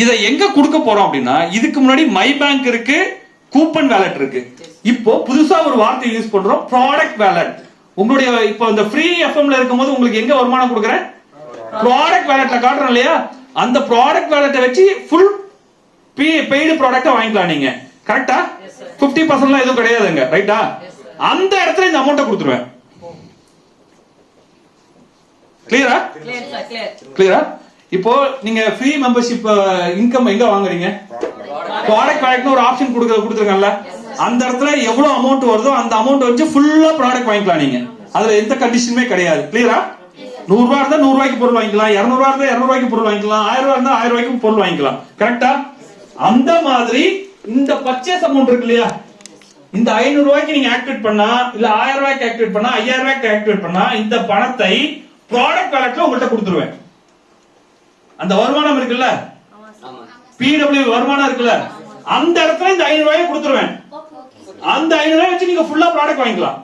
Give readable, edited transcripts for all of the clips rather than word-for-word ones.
இதை எங்க கொடுக்க போறோம் அப்படின்னா, இதுக்கு முன்னாடி மை பேங்க் இருக்கு, கூப்பன் வேலட் இருக்கு. இப்போ புதுசா ஒரு வார்த்தை யூஸ் பண்றோம், ப்ராடக்ட் வேலட். உங்களுடைய இப்போ இந்த ஃப்ரீ எஃப்எம்ல இருக்கும்போது உங்களுக்கு எங்க வருமானம் கொடுக்குறேன்? ப்ராடக்ட் வேலட்ல காட்டுறோம் இல்லையா? அந்த ப்ராடக்ட் வேலட்டை வச்சு ஃபுல் பெய்டு ப்ராடக்ட்டை வாங்கிக்கலாம் நீங்க. கரெக்டா? 50% எதுவும் கிடையாதுங்க. ரைட்டா? அந்த இடத்துல இந்த அமௌண்ட்டை கொடுத்துருவேன். கிளியரா? கிளியரா? இப்போ நீங்க ஃப்ரீ மெம்பர்ஷிப் இன்கம் எங்க வாங்குறீங்க? ப்ராடக்ட் வேலட்னு ஒரு ஆப்ஷன் கொடுத்துருக்கேன்ல, அந்த இடத்துல எவ்வளவு அமௌண்ட் வருதோ அந்த அமௌண்ட் வச்சு ஃபுல்லா ப்ராடக்ட் வாங்கிக்கலாம் நீங்க. அதுல எந்த கண்டிஷனுமே கிடையாது. கிளியரா? 100 ரூபாய் இருந்தா 100 ரூபாய்க்கு பொருள் வாங்கிக்கலாம், 200 ரூபாய் இருந்தா 200 ரூபாய்க்கு பொருள் வாங்கிக்கலாம், 1000 ரூபாய் இருந்தா 1000 ரூபாய்க்கு பொருள் வாங்கிக்கலாம். கரெக்டா? அந்த மாதிரி இந்த பர்ச்சேஸ் அமௌண்ட் இருக்கு இல்லையா, இந்த 500 ரூபாய்க்கு நீங்க ஆக்டிவேட் பண்ணா, இல்ல 1000 ரூபாய்க்கு ஆக்டிவேட் பண்ணா, 5000 ரூபாய்க்கு ஆக்டிவேட் பண்ணா, இந்த பணத்தை ப்ராடக்ட் வேலட்ல உங்கள்கிட்ட கொடுத்துருவேன். அந்த வருமானம் இருக்குல்ல, பிடபிள்யூ வருமானம் இருக்குல்ல, அந்த இடத்துல இந்த 500 ரூபாயை கொடுத்துருவேன். அந்த 500 ரூபாய் வச்சு நீங்க ஃபுல்லா ப்ராடக்ட் வாங்கிக்கலாம்.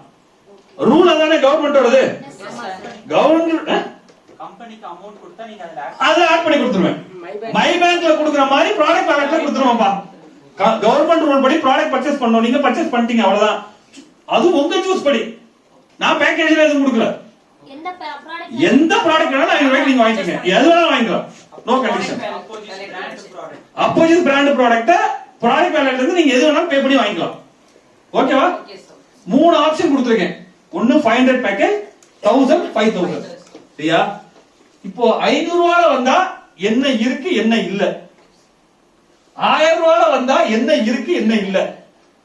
ரூல் அதானே கவர்மெண்ட் வருது. கவர்மெண்ட் கம்பெனிக்கு அமௌண்ட் கொடுத்தா நீங்க அதுல ஆட் பண்ணி கொடுத்துருவேன். மை பேங்க்ல கொடுக்குற மாதிரி ப்ராடக்ட் வேலட்ல கொடுத்துருவோம்ப்பா. கவர்மெண்ட் ரூல் படி ப்ராடக்ட் பர்ச்சேஸ் பண்ணனும், நீங்க பர்ச்சேஸ் பண்ணிட்டீங்க, அவ்வளவுதான். அது உங்க சூஸ் படி. நான் பேக்கேஜ்ல எதுவும் கொடுக்கல. எந்த ப்ராடக்ட் வேணாலும் 500 ரூபாய்க்கு நீங்க வாங்கிக்கங்க, எது வேணாலும் வாங்கிக்கலாம். No condition. அப்போசிட் பிராண்ட் ப்ராடக்ட்ட ப்ராடக்ட் வேலட்ல இருந்து நீங்க எது வேணாலும் பே பண்ணி வாங்கிக்கலாம். ஓகேவா? 3 ஆப்ஷன் கொடுத்திருக்கேன். ஒன்னு 500 பேக்கேஜ், 1000, 5000. சரியா? இப்போ 500 ரூபாயில வந்தா என்ன இருக்கு என்ன இல்ல, 1000 ரூபாயில வந்தா என்ன இருக்கு என்ன இல்ல,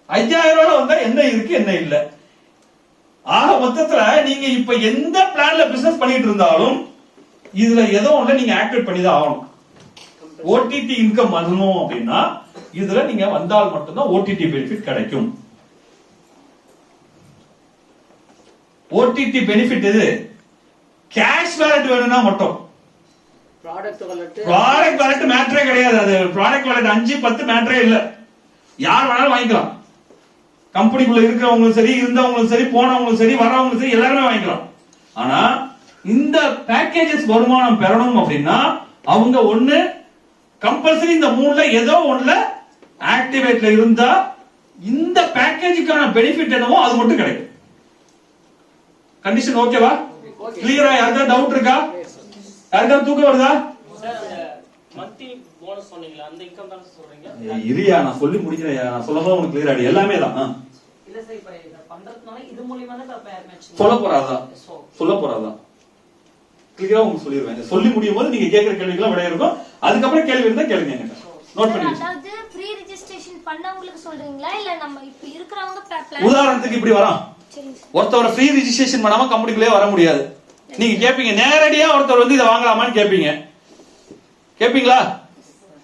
5000 ரூபாயில வந்தா என்ன இருக்கு என்ன இல்ல. ஆக மொத்தத்துல நீங்க இப்ப எந்த பிளான்ல பிசினஸ் பண்ணிட்டு இருந்தாலும் இதுல ஏதோ ஒண்ணு நீங்க ஆக்டிவேட் பண்ணி தான் ஆகணும். ஓடிடி இன்கம் வரணும் அப்படின்னா இதுல நீங்க வந்தால் மட்டும்தான் ஓடிடி பெனிஃபிட் கிடைக்கும். ஓடிடி பெனிஃபிட் இது கேஷ் வேலட் வேணும்னா மட்டும். ப்ராடக்ட் வேலட் மேட்டரே கிடையாது. அது ப்ராடக்ட் வேலட் 5, 10 மேட்டரே இல்ல. யார் வேணாலும் வாங்கிக்கலாம். கம்பெனிக்குள்ள இருக்கிறவங்களும் சரி, இருந்தவங்களும் சரி, போனவங்களும் சரி, வரவங்களும் சரி, எல்லாருமே வாங்கிக்கலாம். ஆனா இந்த பேக்கேஜஸ் வருமானம் பெறணும் அப்படின்னா அவங்க ஒண்ணு கம்பல்சரி இந்த 3ல ஏதோ ஒண்ணுல ஆக்டிவேட்ல இருந்தா இந்த பேக்கேஜுக்கான பெனிஃபிட் என்னவோ அது மட்டும் கிடைக்கும். கண்டிஷன் ஓகேவா? கிளியரா? யாருக்கா டவுட் இருக்கா? யாருக்கா தூக்கம் வருதா? இரியா, நான் சொல்லி முடிக்கிறேன். நான் சொல்லதான் உனக்கு கிளியர் ஆயிடு. எல்லாமே தான் சொல்ல போறாதான் கிளியரா உங்களுக்கு சொல்லிடுவேன். சொல்லி முடியும் போது நீங்க கேட்கிற கேள்விக்கெல்லாம் விட இருக்கும். அதுக்கப்புறம் கேள்வி இருந்தா கேளுங்க. நோட் பண்ணி ஃப்ரீ ரெஜிஸ்ட்ரேஷன் பண்ணவங்களுக்கு சொல்றீங்களா இல்ல நம்ம இப்ப இருக்குறவங்க? உதாரணத்துக்கு இப்படி வரோம், ஒருத்தர் ஃப்ரீ ரெஜிஸ்ட்ரேஷன் பண்ணாம கம்பெனிக்குள்ளே வர முடியாது. நீங்க கேப்பீங்க, நேரடியா ஒருத்தர் வந்து இதை வாங்கலாமான்னு கேப்பீங்களா?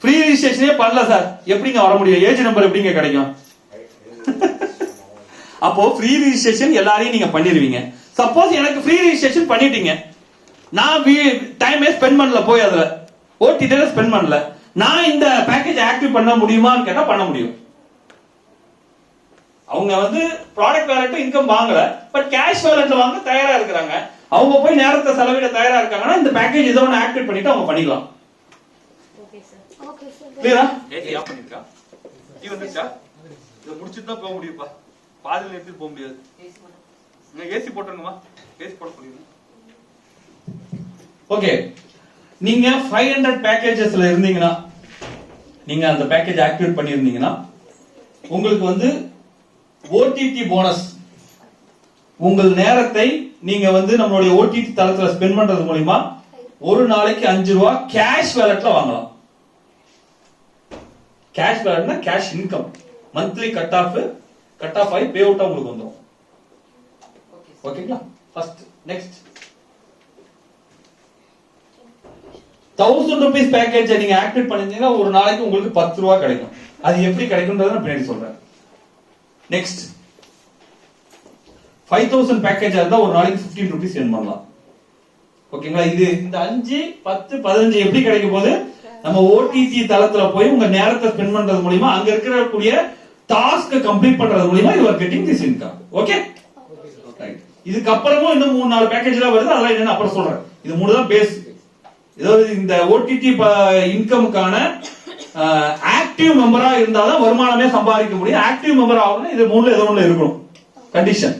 ஃப்ரீ ரெஜிஸ்ட்ரேஷனே பண்ணல சார், எப்படிங்க வர முடியும்? ஏஜ் நம்பர் எப்படிங்க கிடைக்கும்? அப்போ ஃப்ரீ ரெஜிஸ்ட்ரேஷன் எல்லாரையும் நீங்க பண்ணிடுவீங்க. சப்போஸ் எனக்கு ஃப்ரீ ரெஜிஸ்ட்ரேஷன் பண்ணிட்டீங்க, நான் டைமே ஸ்பெண்ட் பண்ணல, போய் அதுல ஓடிடில ஸ்பெண்ட் பண்ணல, நான் இந்த பேக்கேஜ் ஆக்டிவ் பண்ண முடியுமான்னு கேட்டா பண்ண முடியும். அவங்க வந்து ப்ராடக்ட் வேலட் இன்கம் வாங்கல, பட் கேஷ் வேலட்ல வாங்க தயாரா இருக்காங்க. அவங்க போய் நேரத்தை செலவிட தயாரா இருக்காங்கன்னா இந்த பேக்கேஜ் ஏதோ ஒன்று ஆக்டிவேட் பண்ணிட்டு அவங்க பண்ணிக்கலாம். கிளியரா? ஏசி ஆஃப் பண்ணிருக்கா? டீ வந்துச்சா? இத முடிச்சிட்டு தான் போக முடியும்ப்பா, பாதியில எடுத்துட்டு போக முடியாது. நீங்க ஏசி போட்டுருங்கம்மா, ஏசி போட சொல்லுங்க. ஓகே, நீங்க 500 பேக்கேஜஸ்ல இருந்தீங்கன்னா, நீங்க அந்த பேக்கேஜ் ஆக்டிவேட் பண்ணிருந்தீங்கன்னா உங்களுக்கு வந்து ஓடிடி போனஸ். உங்கள் நேரத்தை நீங்க வந்து நம்மளுடைய ஓடிடி தளத்துல ஸ்பெண்ட் பண்றது மூலமா ஒரு நாளைக்கு 5 ரூபாய் கேஷ் வேலட்ல வாங்கலாம். கேஷ் வேலட்னா cash income, monthly cut off ஆகி பே அவுட்டா உங்களுக்கு வந்துடும். ஓகேங்களா? ஃபர்ஸ்ட். நெக்ஸ்ட் 1000 rupees பேக்கேஜ் நீங்க ஆக்டிவேட் பண்ணிருந்தீங்கன்னா ஒரு நாளைக்கு உங்களுக்கு 10 ரூபாய் கிடைக்கும். அது எப்படி கிடைக்கும்ன்றத நான் பின்னாடி சொல்றேன். நெக்ஸ்ட் 5000 பேக்கேஜ் இருந்தா ஒரு நாளைக்கு 15 rupees earn பண்ணலாம். ஓகேங்களா? இது இந்த 5, 10, 15 எப்படி கிடைக்கும் போது நம்ம ஓடிடி தளத்துல போய் உங்க நேரத்தை ஸ்பெண்ட் பண்றது மூலமா அங்க இருக்கக்கூடிய டாஸ்க் கம்ப்ளீட் பண்றது மூலமா you are getting this income. Okay? இதுக்கு அப்புறமும் இன்னும் 3-4 பேக்கேஜ் எல்லாம் வருது, அதெல்லாம் என்னன்னு அப்புறம் சொல்றேன். இது 3 தான் பேஸ். ஏதாவது இந்த ஓடிடி இன்கமுக்கான ஆக்டிவ் மெம்பரா இருந்தாதான் வருமானமே சம்பாதிக்க முடியும். ஆக்டிவ் மெம்பர் ஆகணும். இது மூணுல ஏதோ ஒண்ணு இருக்கணும் கண்டிஷன்.